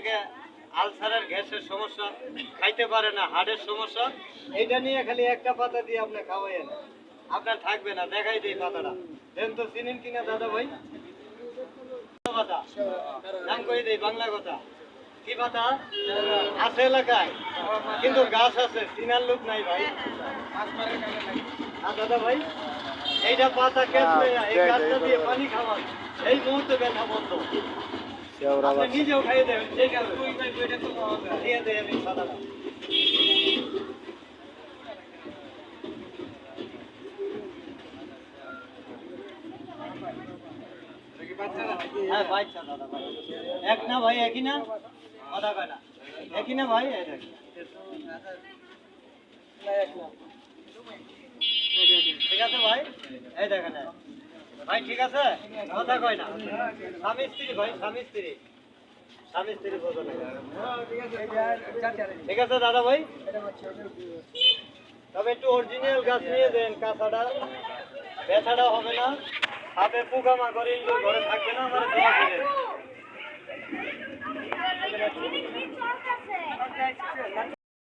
অনেকে আলসারের গ্যাসের সমস্যা, খাইতে পারে না, হার্টের সমস্যা, এটা নিয়ে খালি একটা পাতা দিয়ে আপনি খাওয়াইয়েন, আপনার থাকবে না। দেখাই দিই পাতাটা, দেন তো চিনেন কিনা দাদা ভাই? পাতা নাম কই দেই, বাংলা কথা কি পাতা আছে এলাকায়, কিন্তু গাছ আছে, চিনার লোক নাই ভাই। দাদা ভাই, এইটা পাতা কেটে এই গাছটা দিয়ে পানি খাওয়ান, এই মুহূর্তে ব্যথা বন্ধ। আপনি নিজেও খাইয়ে দেবেন, ঠিক আছে? দিয়ে দেয় আমি পাতাটা। হ্যাঁ বাচ্চা দাদা ভাই, এক না ভাই, একই না, কথা কয় না, একই না ভাই। এই দেখ, ঠিক আছে ভাই, এই দেখেন ভাই, ঠিক আছে, কথা কয় না, স্বামী স্ত্রী ভাই, স্বামী স্ত্রী, স্বামী স্ত্রী বোঝো না। ঠিক আছে দাদা ভাই, তবে একটু অরিজিনাল গাছ নিয়ে দেন, কাঁচাটা ব্যথাটা হবে না, সাপে পোকা মাকড় ঘরে থাকবে না, আমার